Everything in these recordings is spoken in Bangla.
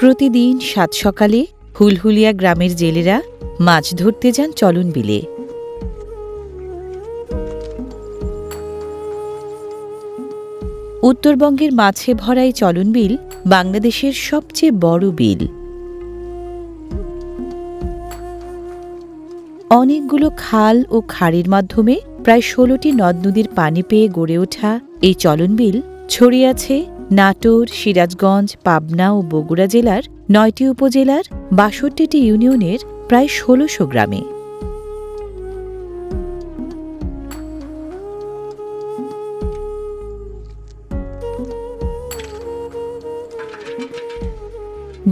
প্রতিদিন সাত সকালে হুলহুলিয়া গ্রামের জেলেরা মাছ ধরতে যান চলন বিলে। উত্তরবঙ্গের মাছে ভরা এই চলন বিল বাংলাদেশের সবচেয়ে বড় বিল। অনেকগুলো খাল ও খাড়ির মাধ্যমে প্রায় ১৬টি নদ নদীর পানি পেয়ে গড়ে ওঠা এই চলন বিল ছড়িয়ে আছে নাটোর, সিরাজগঞ্জ, পাবনা ও বগুড়া জেলার ৯টি উপজেলার ৬২টি ইউনিয়নের প্রায় ১৬০০ গ্রামে।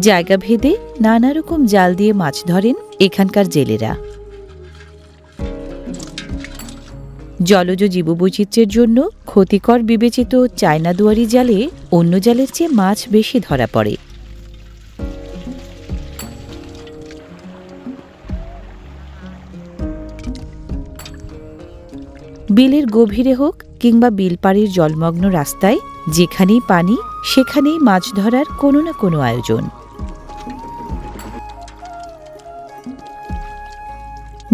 জায়গা ভেদে নানা রকম জাল দিয়ে মাছ ধরেন এখানকার জেলেরা। জলজ জীববৈচিত্র্যের জন্য ক্ষতিকর বিবেচিত চায়না দুয়ারি জালে অন্য জালের চেয়ে মাছ বেশি ধরা পড়ে। বিলের গভীরে হোক কিংবা বিলপাড়ের জলমগ্ন রাস্তায় যেখানেই পানি সেখানেই মাছ ধরার কোনো না কোনো আয়োজন।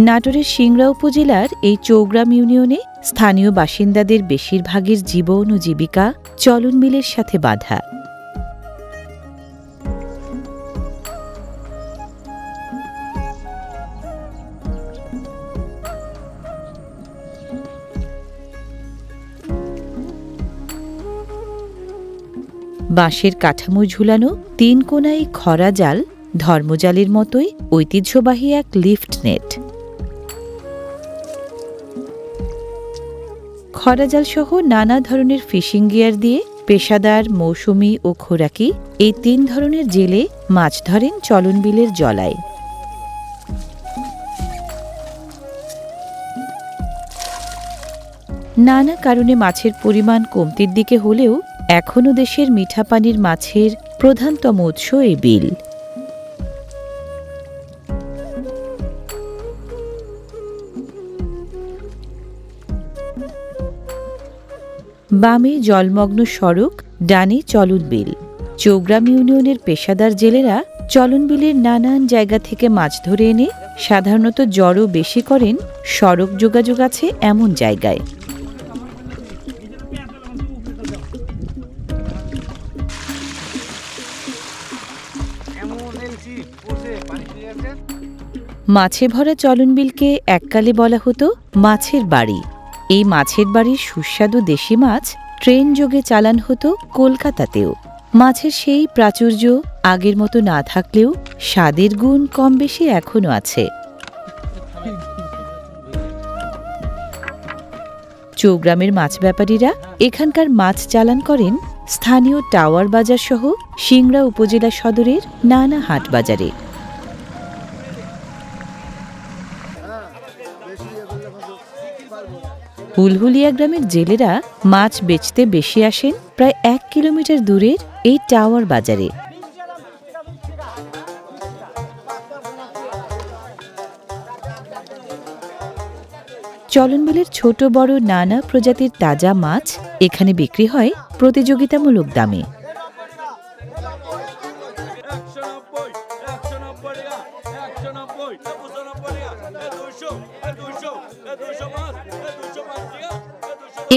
নাটোরের সিংড়া উপজেলার এই চৌগ্রাম ইউনিয়নে স্থানীয় বাসিন্দাদের বেশিরভাগের জীবন ও জীবিকা চলন বিলের সাথে বাঁধা। বাঁশের কাঠামো ঝুলানো ৩ কোণায় খরা জাল ধর্মজালের মতোই ঐতিহ্যবাহী এক লিফট নেট। খরাজাল সহ নানা ধরনের ফিশিং গিয়ার দিয়ে পেশাদার, মৌসুমি ও খোরাকি এই ৩ ধরনের জেলে মাছ ধরেন চলন বিলের জলায়। নানা কারণে মাছের পরিমাণ কমতির দিকে হলেও এখনও দেশের মিঠা পানির মাছের প্রধানতম উৎস এই বিল। বামে জলমগ্ন সড়ক, ডানে চলন বিল। চৌগ্রাম ইউনিয়নের পেশাদার জেলেরা চলন বিলের নানান জায়গা থেকে মাছ ধরে এনে সাধারণত জড়ো বেশি করেন সড়ক যোগাযোগ আছে এমন জায়গায়। মাছে ভরা চলন বিলকে এককালে বলা হতো মাছের বাড়ি। এই মাছের বাড়ির সুস্বাদু দেশি মাছ ট্রেন যোগে চালান হতো কলকাতাতেও। মাছের সেই প্রাচুর্য আগের মতো না থাকলেও স্বাদের গুণ কম বেশি এখনও আছে। চৌগ্রামের মাছ ব্যাপারীরা এখানকার মাছ চালান করেন স্থানীয় টাওয়ার বাজার সহ সিংড়া উপজেলা সদরের নানা হাট বাজারে। হুলহুলিয়া গ্রামের জেলেরা মাছ বেচতে বেশি আসেন প্রায় ১ কিলোমিটার দূরের এই টাওয়ার বাজারে। চলন বিলের ছোট বড় নানা প্রজাতির তাজা মাছ এখানে বিক্রি হয় প্রতিযোগিতামূলক দামে।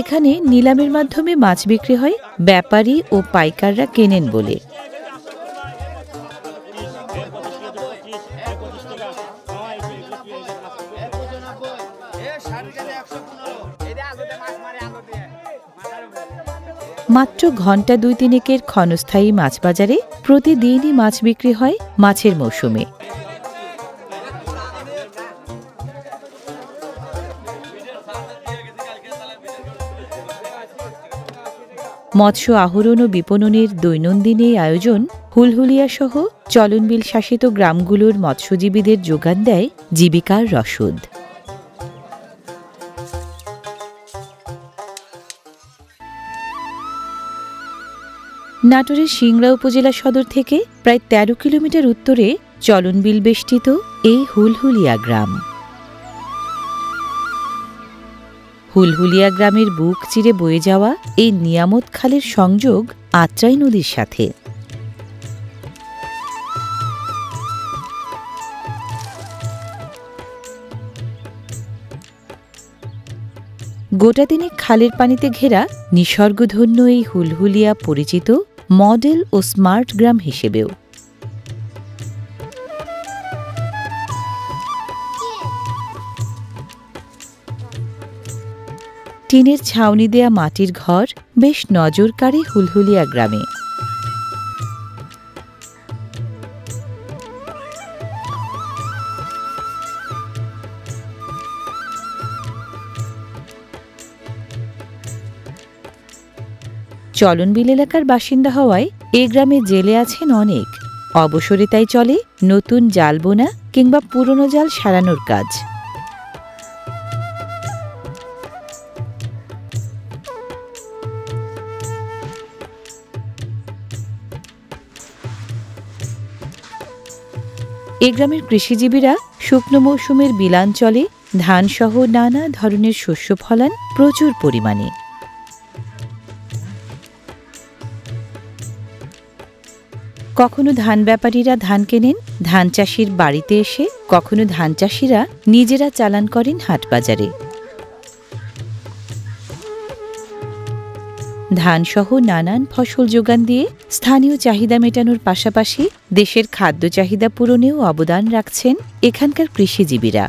এখানে নিলামের মাধ্যমে মাছ বিক্রি হয় ব্যাপারী ও পাইকাররা কেনেন বলে। মাত্র ঘণ্টা ২-৩ ক্ষণস্থায়ী মাছ বাজারে প্রতিদিনই মাছ বিক্রি হয় মাছের মৌসুমে। মৎস্য আহরণ ও বিপণনের দৈনন্দিন এই আয়োজন হুলহুলিয়া সহ চলনবিল শাসিত গ্রামগুলোর মৎস্যজীবীদের যোগান দেয় জীবিকার রসদ। নাটোরের সিংড়া উপজেলা সদর থেকে প্রায় ১৩ কিলোমিটার উত্তরে চলনবিল বেষ্টিত এই হুলহুলিয়া গ্রাম। হুলহুলিয়া গ্রামের বুক চিরে বয়ে যাওয়া এই নিয়ামত খালের সংযোগ আত্রাই নদীর সাথে। গোটা দিনে খালের পানিতে ঘেরা নিসর্গধন্য এই হুলহুলিয়া পরিচিত মডেল ও স্মার্ট গ্রাম হিসেবেও। টিনের ছাউনি দেয়া মাটির ঘর বেশ নজর কাড়ে হুলহুলিয়া গ্রামে। চলনবিল এলাকার বাসিন্দা হওয়ায় এ গ্রামে জেলে আছেন অনেক। অবসরে তাই চলে নতুন জাল বোনা কিংবা পুরনো জাল সারানোর কাজ। এ গ্রামের কৃষিজীবীরা শুকনো মৌসুমের বিলাঞ্চলে ধানসহ নানা ধরনের শস্য ফলান প্রচুর পরিমাণে। কখনো ধান ব্যাপারীরা ধান কেনেন ধান চাষির বাড়িতে এসে, কখনো ধান চাষিরা নিজেরা চালান করেন হাটবাজারে। ধানসহ নানান ফসল যোগান দিয়ে স্থানীয় চাহিদা মেটানোর পাশাপাশি দেশের খাদ্য চাহিদা পূরণেও অবদান রাখছেন এখানকার কৃষিজীবীরা।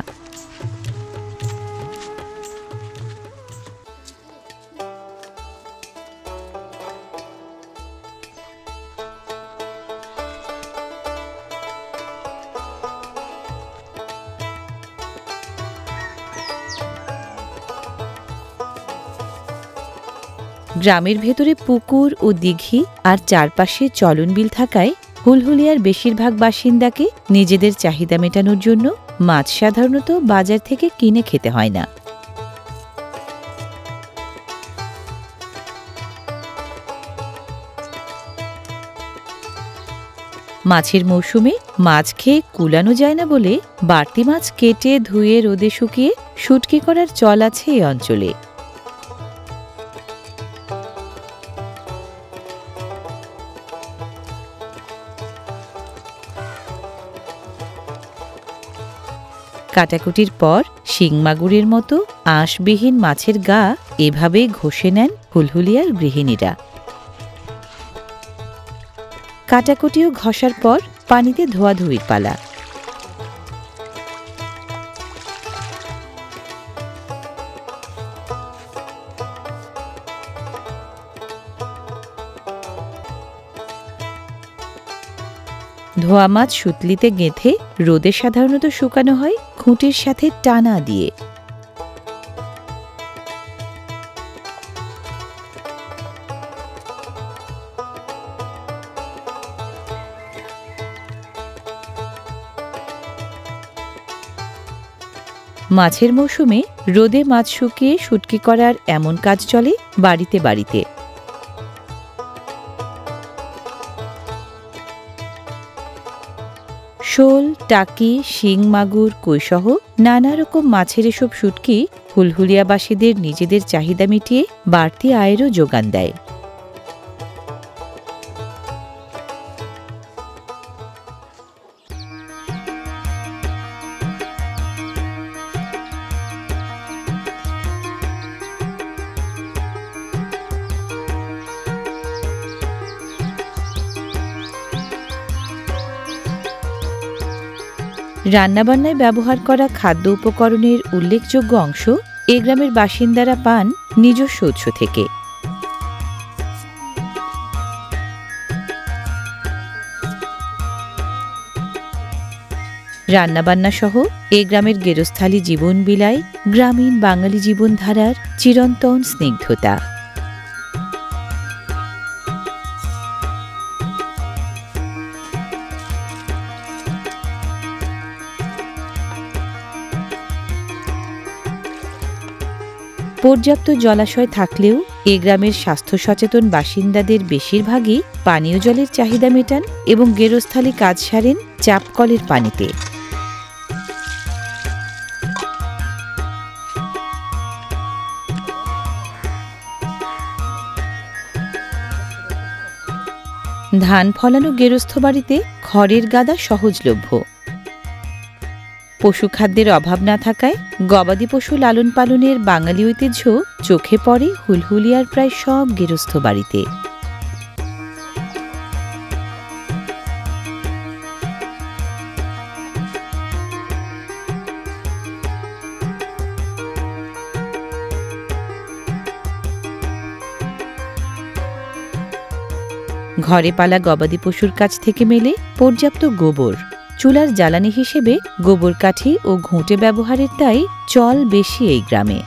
গ্রামের ভেতরে পুকুর ও দিঘি আর চারপাশে চলনবিল থাকায় হুলহুলিয়ার বেশিরভাগ বাসিন্দাকে নিজেদের চাহিদা মেটানোর জন্য মাছ সাধারণত বাজার থেকে কিনে খেতে হয় না। মাছের মৌসুমে মাছ খেয়ে কুলানো যায় না বলে বাড়তি মাছ কেটে ধুয়ে রোদে শুকিয়ে শুটকি করার চল আছে এই অঞ্চলে। কাটাকুটির পর শিং মাগুরের মতো আঁশবিহীন মাছের গা এভাবে ঘষে নেন হুলহুলিয়ার গৃহিণীরা। কাটাকুটি ও ঘষার পর পানিতে ধোয়াধুয়ির পালা। ধোয়া মাছ সুতলিতে গেঁথে রোদে সাধারণত শুকানো হয় খুঁটির সাথে টানা দিয়ে। মাছের মৌসুমে রোদে মাছ শুকিয়ে শুটকি করার এমন কাজ চলে বাড়িতে বাড়িতে। শোল, টাকি, শিং মাগুর, কইসহ নানা রকম মাছের এসব শুটকি হুলহুলিয়াবাসীদের নিজেদের চাহিদা মিটিয়ে বাড়তি আয়েরও যোগান দেয়। রান্নাবান্নায় ব্যবহার করা খাদ্য উপকরণের উল্লেখযোগ্য অংশ এ গ্রামের বাসিন্দারা পান নিজস্ব উৎস থেকে। রান্নাবান্না সহ এ গ্রামের গেরস্থালী জীবন বিলায় গ্রামীণ বাঙালি জীবনধারার চিরন্তন স্নিগ্ধতা। পর্যাপ্ত জলাশয় থাকলেও এ গ্রামের স্বাস্থ্য সচেতন বাসিন্দাদের বেশিরভাগই পানীয় জলের চাহিদা মেটান এবং গেরস্থালী কাজ সারেন চাপকলের পানিতে। ধান ফলানো গেরস্থ বাড়িতে খড়ের গাদা সহজলভ্য। পশুখাদ্যের অভাব না থাকায় গবাদি পশু লালন পালনের বাঙালি ঐতিহ্য চোখে পড়ে হুলহুলিয়ার প্রায় সব গৃহস্থ বাড়িতে। ঘরে পালা গবাদি পশুর কাছ থেকে মেলে পর্যাপ্ত গোবর। চুলার জ্বালানি হিসেবে গোবর কাঠি ও ঘুঁটে ব্যবহারের তাই চল বেশি এই গ্রামে।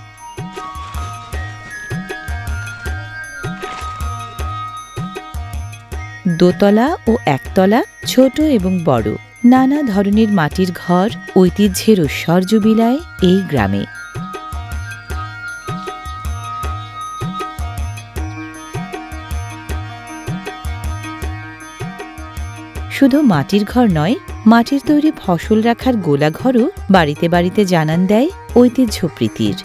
দোতলা ও একতলা, ছোট এবং বড় নানা ধরনের মাটির ঘর ঐতিহ্যের ঐশ্বর্য বিলায় এই গ্রামে। শুধু মাটির ঘর নয়, মাটির তৈরি ফসল রাখার গোলাঘরও বাড়িতে বাড়িতে জানান দেয় ঐতিহ্য প্রীতির।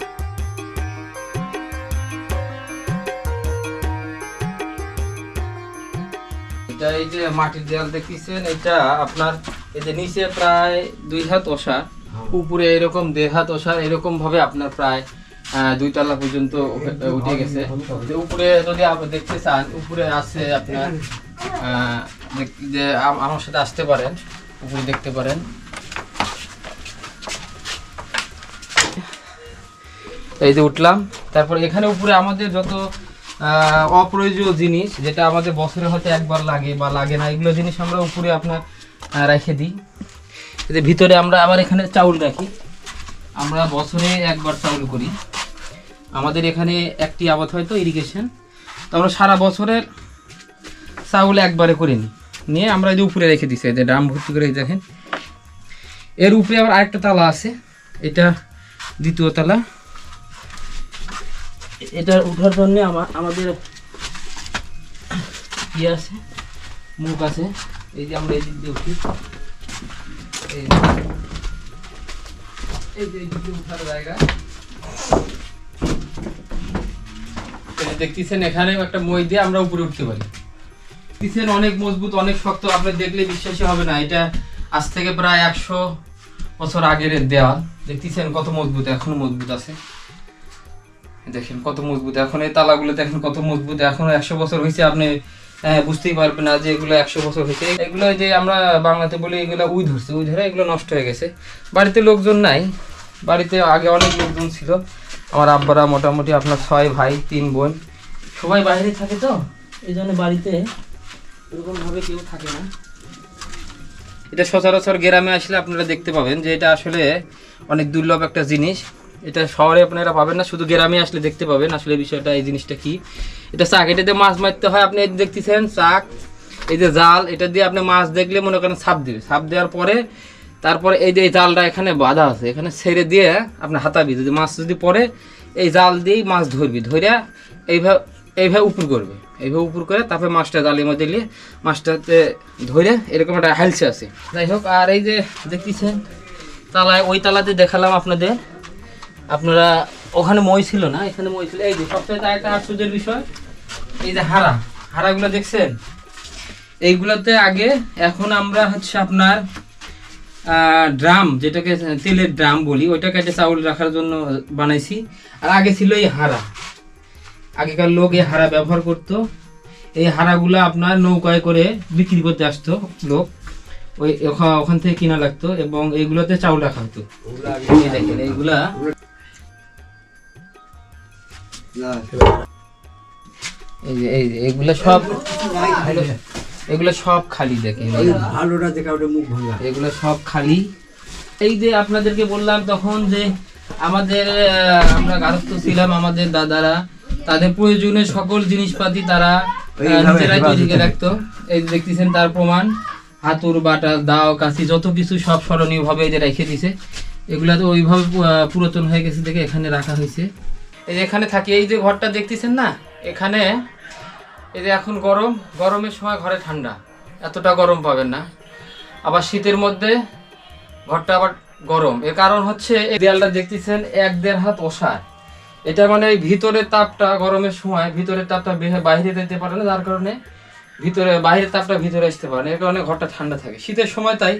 এটা এই যে মাটির দেয়াল দেখতেছেন, এটা আপনার এই যে নিচে প্রায় 2 হাত ওষা, উপরে এরকম 1.5 হাত ওষা, এরকম ভাবে আপনার প্রায় 2 তলা পর্যন্ত উঠে গেছে। উপরে যদি আপনি দেখতে চান, উপরে আছে আপনার যে আমার সাথে আসতে পারেন, উপরে দেখতে পারেন। এই যে উঠলাম, তারপর এখানে উপরে আমাদের যত অপ্রয়োজনীয় জিনিস, যেটা আমাদের বছরে হয়তো একবার লাগে বা লাগে না, এগুলো জিনিস আমরা উপরে আপনার রেখে দিই। এতে ভিতরে আমরা আবার এখানে চাউল রাখি, আমরা বছরে একবার চাউল করি। আমাদের এখানে একটি আবাদ হয় তো ইরিগেশন, তো আমরা সারা বছরের চাউল একবারে করে নিয়ে আমরা এই যে উপরে রেখে দিচ্ছি, এই যে ড্রাম ভর্তি করে দেখেন। এর উপরে আবার আরেকটা তালা আছে, এটা 2য় তালা। এটা উঠার জন্য আমাদের কি আছে, মুখ আছে। এই যে আমরা এই দিক দিয়ে উঠি, এই যে উঠার জায়গা দেখতেছেন। এখানেও একটা মই দিয়ে আমরা উপরে উঠতে পারি। দেখতেছেন অনেক মজবুত, অনেক শক্ত, আপনি দেখলে বিশ্বাসই হবে না। এটা আজ থেকে প্রায় 100 বছর আগের দেওয়াল। দেখতেছেন কত মজবুত, এখনো মজবুত আছে। দেখেন কত মজবুত, এখন এই তালাগুলো দেখেন কত মজবুত। এখনো 100 বছর হয়েছে, আপনি বুঝতেই পারবেন না যে এগুলো 100 বছর হয়েছে। এগুলো যে আমরা বাংলাতে বলি এগুলো উই ধরছে, উই ধরে এগুলো নষ্ট হয়ে গেছে। বাড়িতে লোকজন নাই, বাড়িতে আগে অনেক লোকজন ছিল। আমার আব্বারা মোটামুটি আপনার 6 ভাই 3 বোন, সবাই বাইরে থাকে, তো এই জন্য বাড়িতে এরকম ভাবে কেউ থাকে না। এটা সচরাচর গ্রামে আসলে আপনারা দেখতে পাবেন যে এটা আসলে অনেক দুর্লভ একটা জিনিস। এটা শহরে আপনারা পাবেন না, শুধু গ্রামে আসলে দেখতে পাবেন আসলে বিষয়টা। এই জিনিসটা কি, এটা চাক, এটাতে মাছ মারতে হয়। আপনি দেখতেছেন চাক, এই যে জাল, এটা দিয়ে আপনি মাছ দেখলে মনে করেন ছাপ দিবে। ছাপ দেওয়ার পরে তারপরে এই যে জালটা এখানে বাঁধা আছে, এখানে ছেড়ে দিয়ে আপনি হাতাবি, যদি মাছ যদি পড়ে এই জাল দিয়েই মাছ ধরবি, ধরে এইভাবে উপর করবে, এইভাবে উপর করে তারপরে মাছটা জালের মধ্যে দিলে মাছটাতে ধরে এরকম একটা হালসে আছে। যাই হোক, আর এই যে দেখতেছেন তালায়, ওই তালাতে দেখালাম আপনাদের, আপনারা ওখানে মই ছিল না, এখানে মই ছিল। এই যে সবচেয়ে একটা আশ্চর্যের বিষয়, এই যে হাড়াগুলো দেখছেন, এইগুলাতে আগে, এখন আমরা হচ্ছে আপনার ড্রাম, যেটাকে তেলের ড্রাম বলি, ওইটাকে একটা চাউল রাখার জন্য বানাইছি। আর আগে ছিল এই হাড়া, আগেকার লোক এই হাড়া ব্যবহার করতো। এই হাড়াগুলো আপনার নৌকায় করে বিক্রি করতে আসতো লোক, ওই ওখান থেকে কিনা লাগতো, এবং এইগুলোতে চাউল রাখা হতো। দেখেন এইগুলা, এই যে এগুলো সব খালি, দেখেন এগুলো সব খালি। এই যে আপনাদেরকে বললাম তখন যে আমাদের আমরা গারস্থ ছিলাম, আমাদের দাদারা তাদের প্রয়োজনীয় সকল জিনিসপাতি তারা নিজেরাই তৈরি করে রাখতো। এই যে দেখতেছেন তার প্রমাণ, হাতুর, বাটা, দাও, কাশি, যত কিছু সব স্মরণীয় ভাবে এই যে রেখে দিছে। এগুলা তো ওইভাবে পুরাতন হয়ে গেছে দেখে এখানে রাখা হয়েছে। এই যে এখানে থাকি, এই যে ঘরটা দেখতেছেন না, এখানে এই যে এখন গরমের সময় ঘরে ঠান্ডা, এতটা গরম পাবেন না। আবার শীতের মধ্যে ঘরটা আবার গরম। এর কারণ হচ্ছে এই দেয়ালটা দেখতেছেন 1-1.5 হাত ওষার। এটা মানে এই ভিতরের তাপটা গরমের সময় ভিতরের তাপটা বাইরে যেতে পারে না, যার কারণে বাইরের তাপটা ভিতরে আসতে পারে না। এর কারণে ঘরটা ঠান্ডা থাকে। শীতের সময় তাই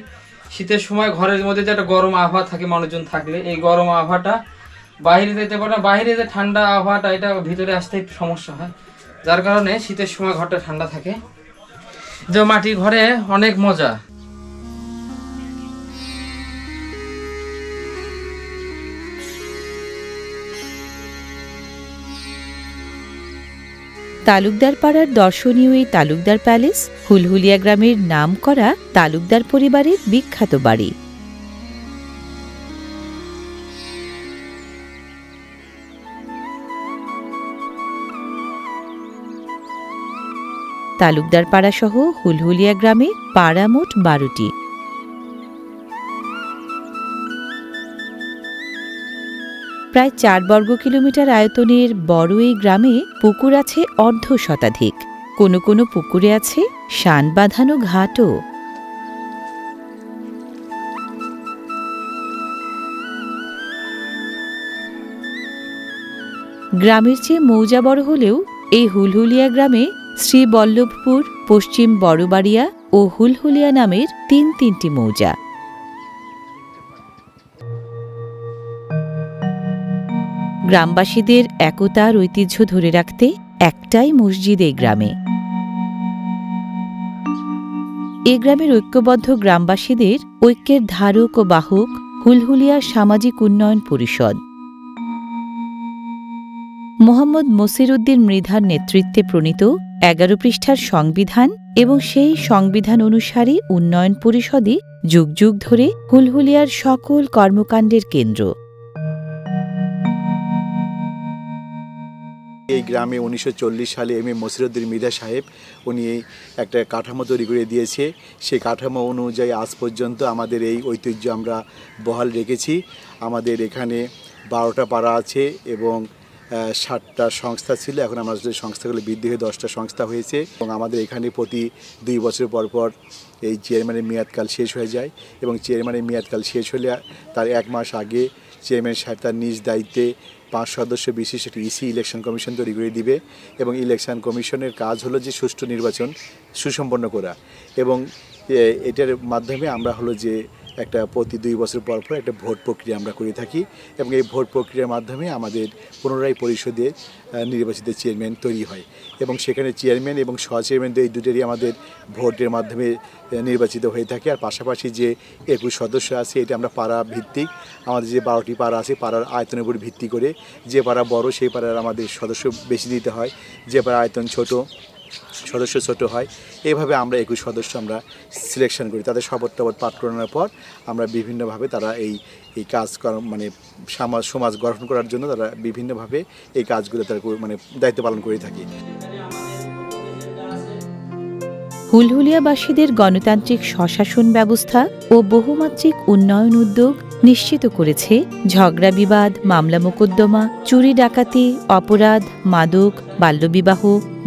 শীতের সময় ঘরের মধ্যে যে একটা গরম আবহাওয়া থাকে মানুষজন থাকলে, এই গরম আবহাওয়াটা বাইরে যেতে পারে না, বাইরে যে ঠান্ডা আবহাওয়াটা এটা ভিতরে আসতে একটু সমস্যা হয়, যার কারণে শীতের সময় ঘরটা ঠান্ডা থাকে। যে মাটির ঘরে অনেক মজা। তালুকদার পাড়ার দর্শনীয় এই তালুকদার প্যালেস হুলহুলিয়া গ্রামের নাম করা তালুকদার পরিবারের বিখ্যাত বাড়ি। তালুকদার পাড়া সহ হুলহুলিয়া গ্রামে পাড়া মোট 12টি। প্রায় 4 বর্গ কিলোমিটার আয়তনের বড় এই গ্রামে পুকুর আছে 1/2 শতাধিক। কোনো কোনো পুকুরে আছে শান বাঁধানো ঘাটও। গ্রামের চেয়ে মৌজা বড় হলেও এই হুলহুলিয়া গ্রামে শ্রীবল্লভপুর, পশ্চিম বড়বাড়িয়া ও হুলহুলিয়া নামের 3টি মৌজা। গ্রামবাসীদের একতার ঐতিহ্য ধরে রাখতে একটাই মসজিদ এই গ্রামে। এ গ্রামের ঐক্যবদ্ধ গ্রামবাসীদের ঐক্যের ধারক ও বাহক হুলহুলিয়ার সামাজিক উন্নয়ন পরিষদ। মোহাম্মদ মসিরউদ্দিন মৃধার নেতৃত্বে প্রণীত 11 পৃষ্ঠার সংবিধান এবং সেই সংবিধান অনুসারে উন্নয়ন পরিষদই যুগ যুগ ধরে হুলহুলিয়ার সকল কর্মকাণ্ডের কেন্দ্র। এই গ্রামে 1940 সালে এম এ মসিরউদ্দিন মৃধা সাহেব উনি একটা কাঠামো তৈরি করে দিয়েছে। সেই কাঠামো অনুযায়ী আজ পর্যন্ত আমাদের এই ঐতিহ্য আমরা বহাল রেখেছি। আমাদের এখানে 12টা পাড়া আছে এবং 60টা সংস্থা ছিল। এখন আমাদের সংস্থাগুলো বৃদ্ধি হয়ে 10টা সংস্থা হয়েছে এবং আমাদের এখানে প্রতি 2 বছর পর পর এই চেয়ারম্যানের মেয়াদকাল শেষ হয়ে যায় এবং চেয়ারম্যানের মেয়াদকাল শেষ হলে তার 1 মাস আগে চেয়ারম্যান সাহেব তার নিজ দায়িত্বে 5 সদস্য বিশিষ্ট একটি ইসি ইলেকশন কমিশন তৈরি করে দিবে এবং ইলেকশন কমিশনের কাজ হলো যে সুষ্ঠু নির্বাচন সুসম্পন্ন করা এবং এটার মাধ্যমে আমরা হলো যে একটা প্রতি 2 বছর পর পর একটা ভোট প্রক্রিয়া আমরা করে থাকি এবং এই ভোট প্রক্রিয়ার মাধ্যমে আমাদের পুনরায় পরিষদে নির্বাচিত চেয়ারম্যান তৈরি হয় এবং সেখানে চেয়ারম্যান এবং সহ চেয়ারম্যান এই দুটোরই আমাদের ভোটের মাধ্যমে নির্বাচিত হয়ে থাকে। আর পাশাপাশি যে 21 সদস্য আছে এটা আমরা পাড়া ভিত্তিক, আমাদের যে 12টি পাড়া আছে পাড়ার আয়তনের উপর ভিত্তি করে যে পাড়া বড় সেই পাড়ার আমাদের সদস্য বেশি দিতে হয়, যে পাড়া আয়তন ছোট সদস্য ছোট হয়। এইভাবে আমরা 21 সদস্য আমরা সিলেকশন করি। তাদের শপথ টপথ পাঠ করানোর পর আমরা বিভিন্নভাবে তারা এই কাজ মানে সমাজ গঠন করার জন্য তারা বিভিন্নভাবে এই কাজগুলো তারা মানে দায়িত্ব পালন করে থাকি। হুলহুলিয়াবাসীদের গণতান্ত্রিক স্বশাসন ব্যবস্থা ও বহুমাত্রিক উন্নয়ন উদ্যোগ নিশ্চিত করেছে ঝগড়া বিবাদ, মামলা মোকদ্দমা, চুরি ডাকাতি, অপরাধ, মাদক, বাল্যবিবাহ,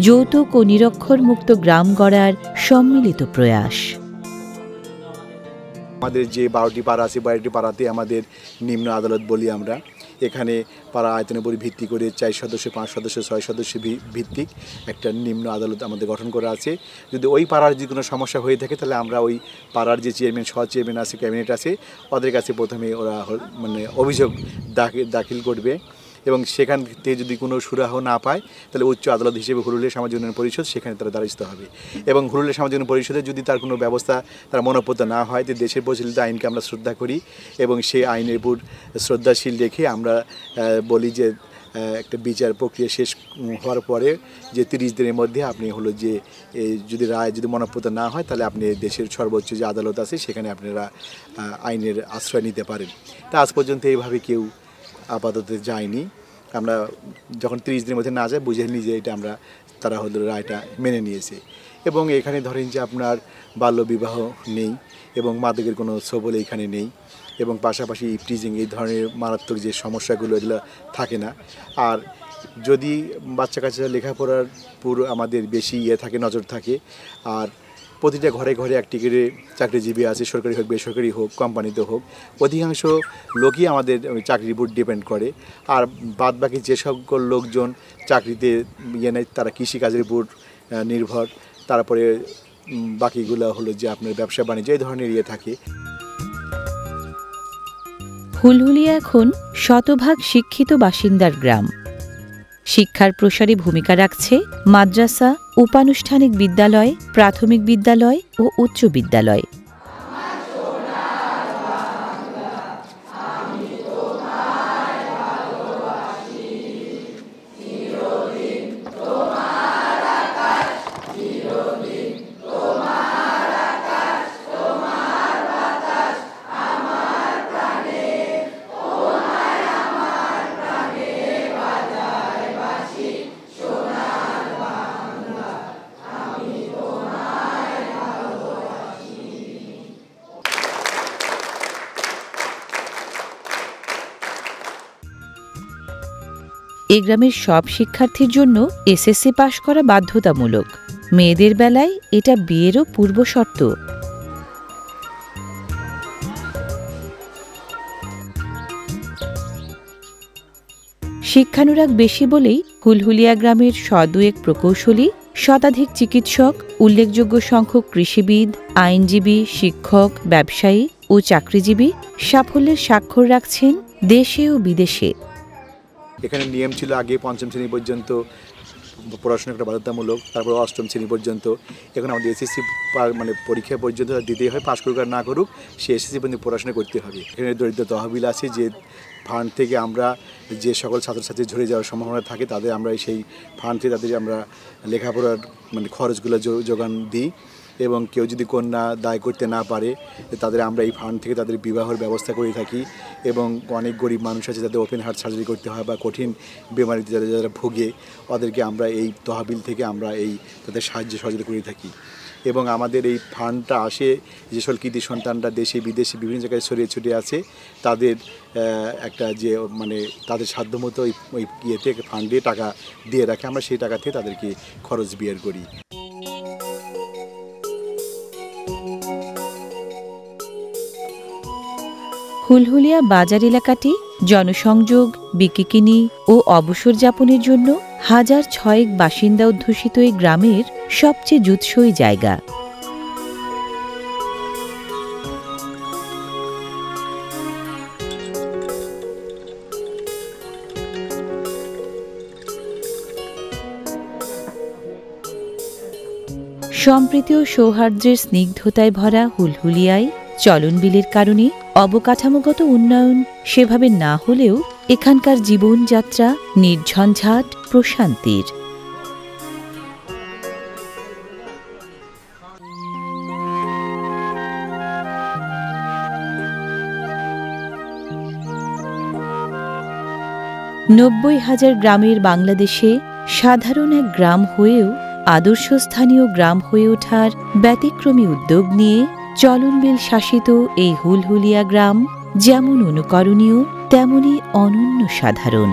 যৌতুক ও নিরক্ষর মুক্ত গ্রাম গড়ার সম্মিলিত প্রয়াস। আমাদের যে 12টি পাড়া আছে 12টি পাড়াতে আমাদের নিম্ন আদালত বলি আমরা। এখানে পাড়া আয়তনের উপর ভিত্তি করে 4 সদস্য, 5 সদস্য, 6 সদস্য ভিত্তিক একটা নিম্ন আদালত আমাদের গঠন করা আছে। যদি ওই পাড়ার যদি কোনো সমস্যা হয়ে থাকে তাহলে আমরা ওই পাড়ার যে চেয়ারম্যান, সহ চেয়ারম্যান আছে, ক্যাবিনেট আছে, ওদের কাছে প্রথমে ওরা মানে অভিযোগ দাখিল করবে এবং সেখান থেকে যদি কোনো সুরাহ না পায় তাহলে উচ্চ আদালত হিসেবে হুলহুলিয়া সামাজিক উন্নয়ন পরিষদ সেখানে তারা দ্বারস্থ হবে এবং হুলহুলিয়া সামাজিক উন্নয়ন পরিষদে যদি তার কোনো ব্যবস্থা তার মনোপত না হয় যে দেশের প্রচলিত আইনকে আমরা শ্রদ্ধা করি এবং সেই আইনের উপর শ্রদ্ধাশীল রেখে আমরা বলি যে একটা বিচার প্রক্রিয়া শেষ হওয়ার পরে যে 30 দিনের মধ্যে আপনি হলো যে যদি রায় যদি মনোপত না হয় তাহলে আপনি দেশের সর্বোচ্চ যে আদালত আছে সেখানে আপনারা আইনের আশ্রয় নিতে পারেন। তা আজ পর্যন্ত এইভাবে কেউ আপাতত যায়নি। আমরা যখন 30 দিনের মধ্যে না যায় বুঝে নিই যে এটা আমরা তারা হলো রায়টা মেনে নিয়েছে এবং এখানে ধরেন যে আপনার বাল্যবিবাহ নেই এবং মাদকের কোনো সবল এখানে নেই এবং পাশাপাশি ইফটিজিং এই ধরনের মারাত্মক যে সমস্যাগুলো এগুলো থাকে না। আর যদি বাচ্চা কাচ্চা লেখাপড়ার পুরো আমাদের বেশি থাকে, নজর থাকে। আর প্রতিটা ঘরে ঘরে একটি করে চাকরিজীবী আছে, সরকারি হোক বেসরকারি হোক কোম্পানিতে হোক, অধিকাংশ লোকই আমাদের চাকরির উপর ডিপেন্ড করে। আর বাদ বাকি যে সকল লোকজন চাকরিতে নেয় তারা কৃষিকাজের উপর নির্ভর, তারপরে বাকিগুলো হলো যে আপনার ব্যবসা বাণিজ্য এই ধরনের থাকে। হুলহুলিয়া এখন শতভাগ শিক্ষিত বাসিন্দার গ্রাম। শিক্ষার প্রসারে ভূমিকা রাখছে মাদ্রাসা, উপানুষ্ঠানিক বিদ্যালয়, প্রাথমিক বিদ্যালয় ও উচ্চ বিদ্যালয়। এই গ্রামের সব শিক্ষার্থীর জন্য এসএসসি পাশ করা বাধ্যতামূলক। মেয়েদের বেলায় এটা বিয়েরও পূর্বশর্ত। শিক্ষানুরাগ বেশি বলেই হুলহুলিয়া গ্রামের শ-দুয়েক প্রকৌশলী, শতাধিক চিকিৎসক, উল্লেখযোগ্য সংখ্যক কৃষিবিদ, আইনজীবী, শিক্ষক, ব্যবসায়ী ও চাকরিজীবী সাফল্যের স্বাক্ষর রাখছেন দেশে ও বিদেশে। এখানে নিয়ম ছিল আগে পঞ্চম শ্রেণী পর্যন্ত পড়াশোনা করা বাধ্যতামূলক, তারপর অষ্টম শ্রেণী পর্যন্ত। এখন আমাদের এসএসসি মানে পরীক্ষা পর্যন্ত দিতেই হয়, পাশ করুক আর না করুক, সে এসএসসি পর্যন্ত পড়াশোনা করতে হবে। এখানে দরিদ্র তহবিল আছে, যে ফান্ড থেকে আমরা যে সকল ছাত্রছাত্রী ঝরে যাওয়ার সম্ভাবনা থাকে তাদের আমরা সেই ফান্ড থেকে তাদের আমরা লেখাপড়ার মানে খরচগুলো যোগান দিই। এবং কেউ যদি কন্যা দায় করতে না পারে তাদের আমরা এই ফান্ড থেকে তাদের বিবাহের ব্যবস্থা করে থাকি। এবং অনেক গরিব মানুষ আছে যাদের ওপেন হার্ট সার্জারি করতে হয় বা কঠিন বেমারিতে যারা ভোগে, ওদেরকে আমরা এই তহবিল থেকে আমরা তাদের সাহায্য সহযোগিতা করে থাকি। এবং আমাদের এই ফান্ডটা আসে যে সকল কৃতি সন্তানরা দেশে বিদেশে বিভিন্ন জায়গায় ছড়িয়ে ছড়িয়ে আছে, তাদের একটা যে মানে তাদের সাধ্যমতো ওই ইয়েতে ফান্ডে টাকা দিয়ে রাখে, আমরা সেই টাকা থেকে তাদেরকে খরচ বের করি। হুলহুলিয়া বাজার এলাকাটি জনসংযোগ, বিকিকিনি ও অবসর যাপনের জন্য ১০০৬ বাসিন্দা অধ্যুষিত এই গ্রামের সবচেয়ে জুৎসই জায়গা। সম্প্রীতি ও সৌহার্দ্যের স্নিগ্ধতায় ভরা হুলহুলিয়ায় চলনবিলের কারণে অবকাঠামোগত উন্নয়ন সেভাবে না হলেও এখানকার জীবনযাত্রা নির্ঝঞ্ঝাট, প্রশান্তির। $৯০,০০০ গ্রামের বাংলাদেশে সাধারণ এক গ্রাম হয়েও আদর্শ স্থানীয় গ্রাম হয়ে ওঠার ব্যতিক্রমী উদ্যোগ নিয়ে চলনবিল শাসিত এই হুলহুলিয়া গ্রাম যেমন অনুকরণীয় তেমনি অনন্য সাধারণ।